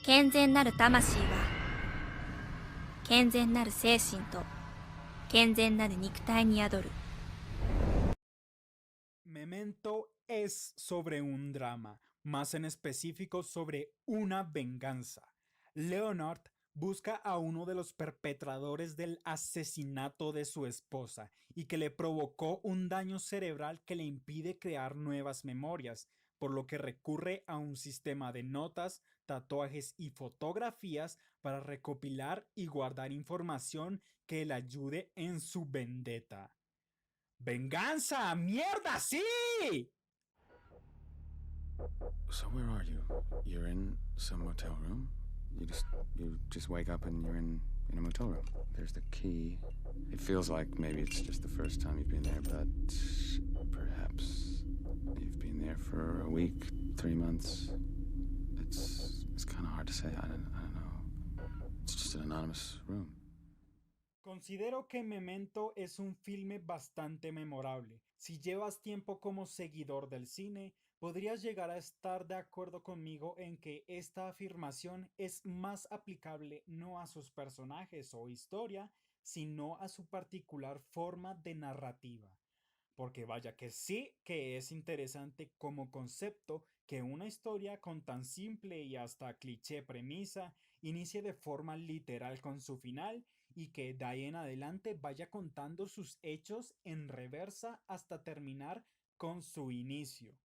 健全なる魂は健全なる精神と健全なる肉体に宿る。 Memento es sobre un drama, más en específico sobre una venganza. Leonard busca a uno de los perpetradores del asesinato de su esposa y que le provocó un daño cerebral que le impide crear nuevas memorias, por lo que recurre a un sistema de notas, tatuajes y fotografías para recopilar y guardar información que le ayude en su vendetta. ¡Venganza! ¡Mierda, sí! So where are you? You're in some motel room? You just wake up and you're in a motel room. There's the key. It feels like maybe it's just the first time you've been there, but perhaps you've been there for a week, 3 months. It's kind of hard to say. I don't know. It's just an anonymous room. Considero que Memento es un filme bastante memorable. Si llevas tiempo como seguidor del cine, podrías llegar a estar de acuerdo conmigo en que esta afirmación es más aplicable no a sus personajes o historia, sino a su particular forma de narrativa. Porque vaya que sí que es interesante como concepto que una historia con tan simple y hasta cliché premisa inicie de forma literal con su final y que de ahí en adelante vaya contando sus hechos en reversa hasta terminar con su inicio.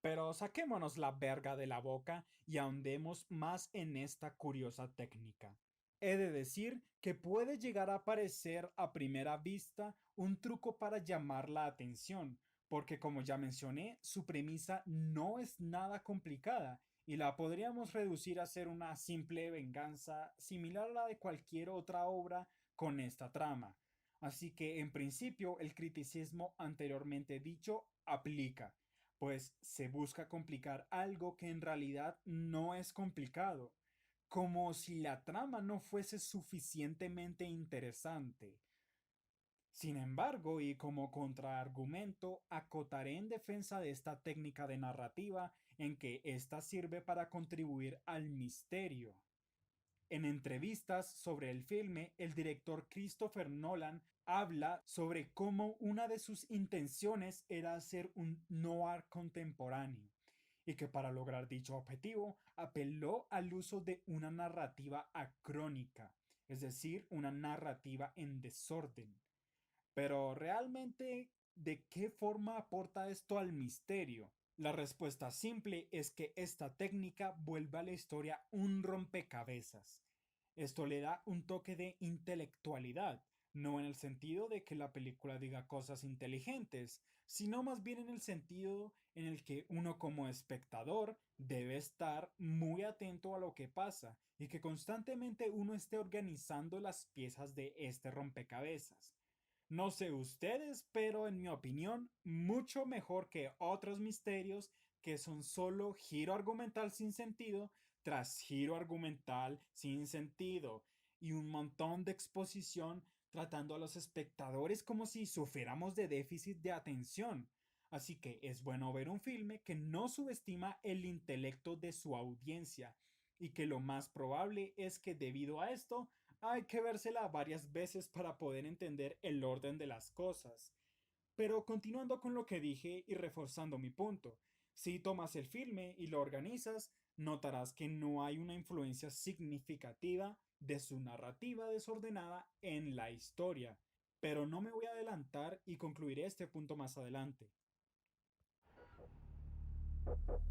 Pero saquémonos la verga de la boca y ahondemos más en esta curiosa técnica. He de decir que puede llegar a parecer a primera vista un truco para llamar la atención, porque como ya mencioné, su premisa no es nada complicada y la podríamos reducir a ser una simple venganza similar a la de cualquier otra obra con esta trama. Así que en principio el criticismo anteriormente dicho aplica, pues se busca complicar algo que en realidad no es complicado, como si la trama no fuese suficientemente interesante. Sin embargo, y como contraargumento, acotaré en defensa de esta técnica de narrativa en que ésta sirve para contribuir al misterio. En entrevistas sobre el filme, el director Christopher Nolan habla sobre cómo una de sus intenciones era hacer un noir contemporáneo y que para lograr dicho objetivo apeló al uso de una narrativa acrónica, es decir, una narrativa en desorden. Pero realmente, ¿de qué forma aporta esto al misterio? La respuesta simple es que esta técnica vuelve a la historia un rompecabezas. Esto le da un toque de intelectualidad, no en el sentido de que la película diga cosas inteligentes, sino más bien en el sentido en el que uno como espectador debe estar muy atento a lo que pasa y que constantemente uno esté organizando las piezas de este rompecabezas. No sé ustedes, pero en mi opinión, mucho mejor que otros misterios que son solo giro argumental sin sentido tras giro argumental sin sentido y un montón de exposición tratando a los espectadores como si sufriéramos de déficit de atención. Así que es bueno ver un filme que no subestima el intelecto de su audiencia y que lo más probable es que debido a esto hay que vérsela varias veces para poder entender el orden de las cosas. Pero continuando con lo que dije y reforzando mi punto, si tomas el filme y lo organizas, notarás que no hay una influencia significativa de su narrativa desordenada en la historia. Pero no me voy a adelantar y concluiré este punto más adelante.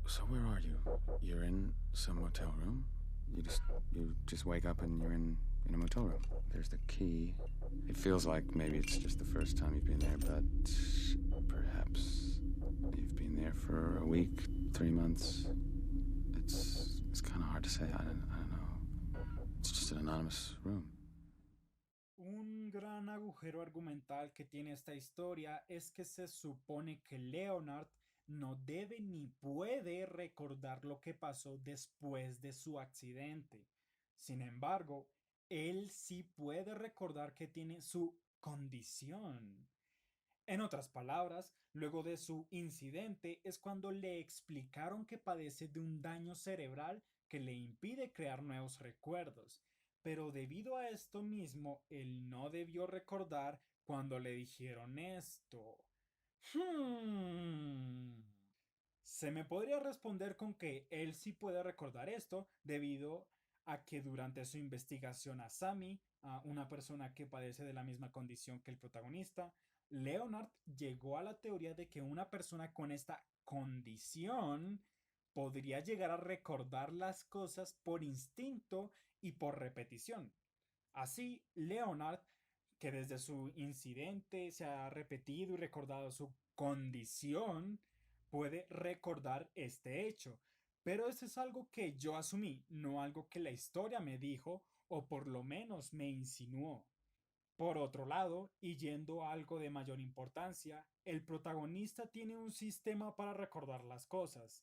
So where are you? You're in some motel room? You just wake up and you're in a motel room. There's the key. It feels like maybe it's just the first time you've been there, but perhaps you've been there for a week, 3 months. It's kind of hard to say. I don't know. It's just an anonymous room. Un gran agujero argumental que tiene esta historia es que se supone que Leonard no debe ni puede recordar lo que pasó después de su accidente. Sin embargo, él sí puede recordar que tiene su condición. En otras palabras, luego de su incidente es cuando le explicaron que padece de un daño cerebral que le impide crear nuevos recuerdos, pero debido a esto mismo, él no debió recordar cuando le dijeron esto. Hmm. Se me podría responder con que él sí puede recordar esto debido a que durante su investigación a Sammy, a una persona que padece de la misma condición que el protagonista, Leonard llegó a la teoría de que una persona con esta condición podría llegar a recordar las cosas por instinto y por repetición. Así, Leonard, que desde su incidente se ha repetido y recordado su condición, puede recordar este hecho. Pero eso es algo que yo asumí, no algo que la historia me dijo o por lo menos me insinuó. Por otro lado, y yendo a algo de mayor importancia, el protagonista tiene un sistema para recordar las cosas,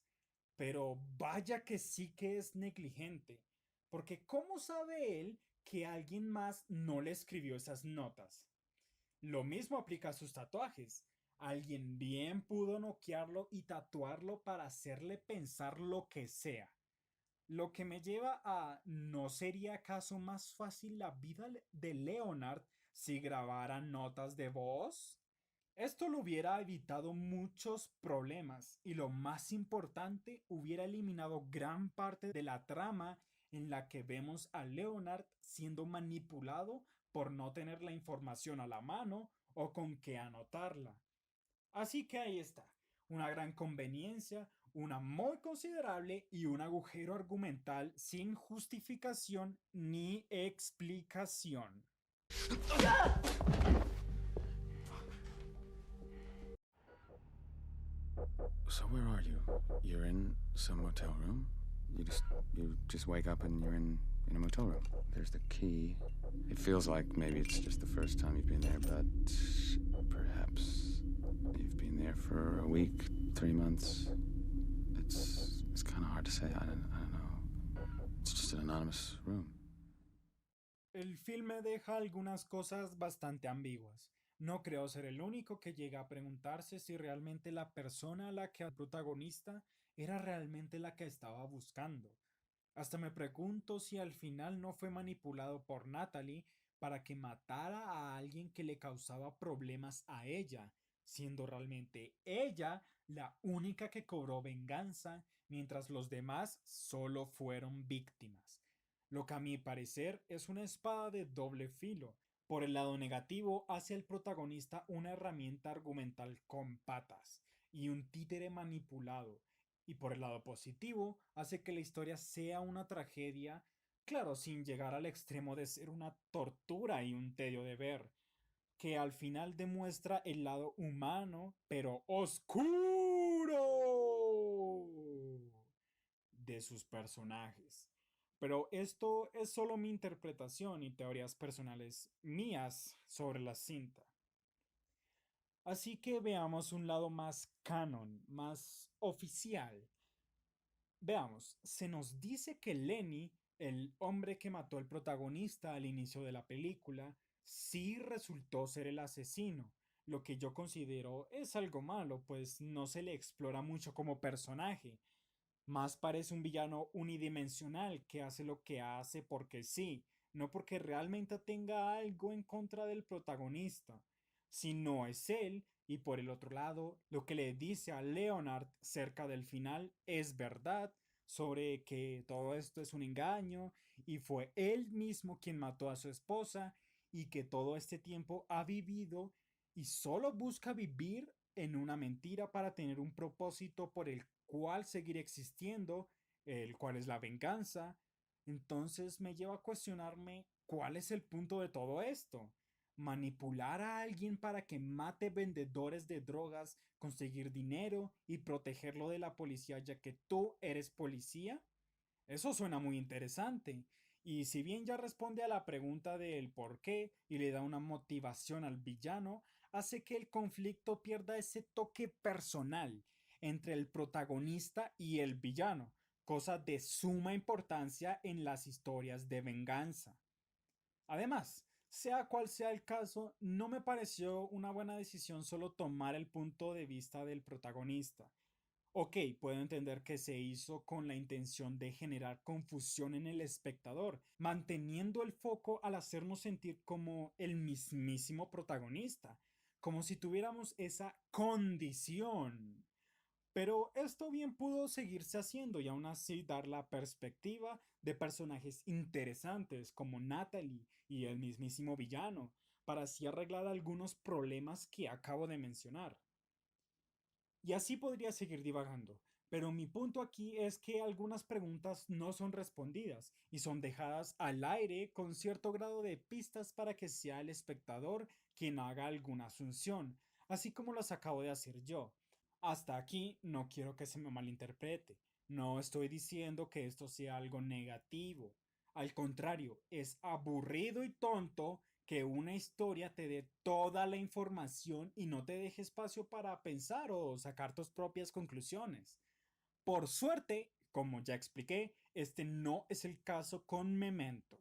pero vaya que sí que es negligente, porque ¿cómo sabe él que alguien más no le escribió esas notas? Lo mismo aplica a sus tatuajes. Alguien bien pudo noquearlo y tatuarlo para hacerle pensar lo que sea. Lo que me lleva a, ¿no sería acaso más fácil la vida de Leonard si grabara notas de voz? Esto lo hubiera evitado muchos problemas y lo más importante, hubiera eliminado gran parte de la trama en la que vemos a Leonard siendo manipulado por no tener la información a la mano o con qué anotarla. Así que ahí está, una gran conveniencia, una muy considerable y un agujero argumental sin justificación ni explicación. So where are you? You're in some motel room? You just wake up and you're in a motel room. There's the key. It feels like maybe it's just the first time you've been there, but perhaps you've been there for a week, 3 months. It's kind of hard to say. I don't know. It's just an anonymous room. El filme deja algunas cosas bastante ambiguas. No creo ser el único que llega a preguntarse si realmente la persona a la que el protagonista era realmente la que estaba buscando. Hasta me pregunto si al final no fue manipulado por Natalie para que matara a alguien que le causaba problemas a ella, siendo realmente ella la única que cobró venganza, mientras los demás solo fueron víctimas. Lo que a mi parecer es una espada de doble filo. Por el lado negativo, hace al protagonista una herramienta argumental con patas y un títere manipulado, y por el lado positivo, hace que la historia sea una tragedia, claro, sin llegar al extremo de ser una tortura y un tedio de ver, que al final demuestra el lado humano, pero oscuro de sus personajes. Pero esto es solo mi interpretación y teorías personales mías sobre la cinta. Así que veamos un lado más canon, más oficial. Veamos, se nos dice que Lenny, el hombre que mató al protagonista al inicio de la película, sí resultó ser el asesino, lo que yo considero es algo malo, pues no se le explora mucho como personaje. Más parece un villano unidimensional que hace lo que hace porque sí, no porque realmente tenga algo en contra del protagonista. Si no es él, y por el otro lado, lo que le dice a Leonard cerca del final es verdad sobre que todo esto es un engaño y fue él mismo quien mató a su esposa y que todo este tiempo ha vivido y solo busca vivir en una mentira para tener un propósito por el cual seguir existiendo, el cual es la venganza. Entonces me lleva a cuestionarme cuál es el punto de todo esto. Manipular a alguien para que mate vendedores de drogas, conseguir dinero y protegerlo de la policía ya que tú eres policía. Eso suena muy interesante. Y si bien ya responde a la pregunta del por qué y le da una motivación al villano, hace que el conflicto pierda ese toque personal entre el protagonista y el villano, cosa de suma importancia en las historias de venganza. Además, sea cual sea el caso, no me pareció una buena decisión solo tomar el punto de vista del protagonista. Ok, puedo entender que se hizo con la intención de generar confusión en el espectador, manteniendo el foco al hacernos sentir como el mismísimo protagonista, como si tuviéramos esa condición. Pero esto bien pudo seguirse haciendo y aún así dar la perspectiva de personajes interesantes como Natalie y el mismísimo villano, para así arreglar algunos problemas que acabo de mencionar. Y así podría seguir divagando, pero mi punto aquí es que algunas preguntas no son respondidas y son dejadas al aire con cierto grado de pistas para que sea el espectador quien haga alguna asunción, así como las acabo de hacer yo. Hasta aquí no quiero que se me malinterprete. No estoy diciendo que esto sea algo negativo. Al contrario, es aburrido y tonto que una historia te dé toda la información y no te deje espacio para pensar o sacar tus propias conclusiones. Por suerte, como ya expliqué, este no es el caso con Memento.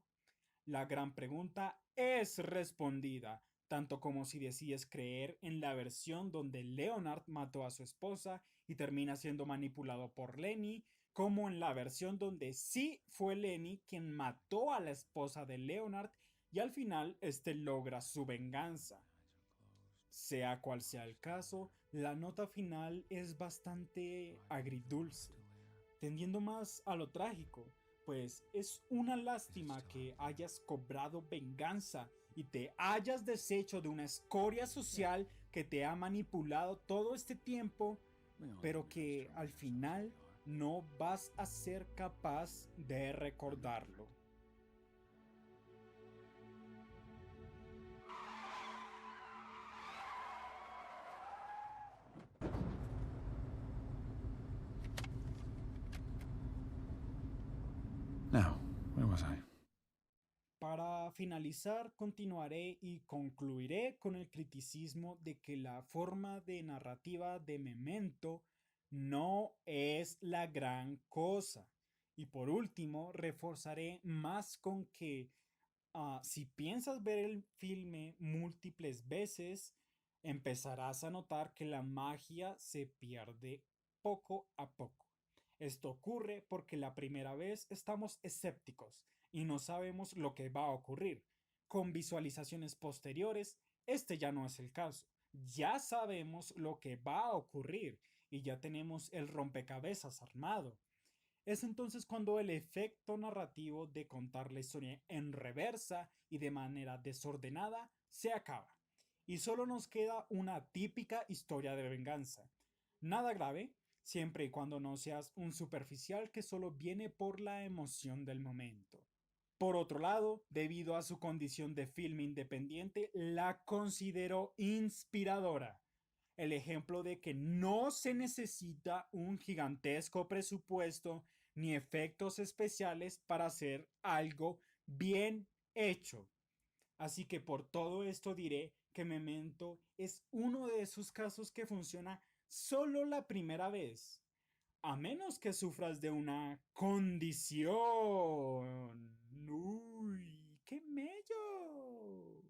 La gran pregunta es respondida, tanto como si decides creer en la versión donde Leonard mató a su esposa y termina siendo manipulado por Lenny, como en la versión donde sí fue Lenny quien mató a la esposa de Leonard y al final este logra su venganza. Sea cual sea el caso, la nota final es bastante agridulce, tendiendo más a lo trágico, pues es una lástima que hayas cobrado venganza y te hayas deshecho de una escoria social que te ha manipulado todo este tiempo, pero que al final no vas a ser capaz de recordarlo. Now, where was I? Para finalizar, continuaré y concluiré con el criticismo de que la forma de narrativa de Memento no es la gran cosa. Y por último, reforzaré más con que si piensas ver el filme múltiples veces, empezarás a notar que la magia se pierde poco a poco. Esto ocurre porque la primera vez estamos escépticos y no sabemos lo que va a ocurrir. Con visualizaciones posteriores, este ya no es el caso. Ya sabemos lo que va a ocurrir y ya tenemos el rompecabezas armado. Es entonces cuando el efecto narrativo de contar la historia en reversa y de manera desordenada se acaba. Y solo nos queda una típica historia de venganza. Nada grave, siempre y cuando no seas un superficial que solo viene por la emoción del momento. Por otro lado, debido a su condición de film independiente, la considero inspiradora. El ejemplo de que no se necesita un gigantesco presupuesto ni efectos especiales para hacer algo bien hecho. Así que por todo esto diré que Memento es uno de esos casos que funciona solo la primera vez, a menos que sufras de una condición. ¡Uy, qué mello!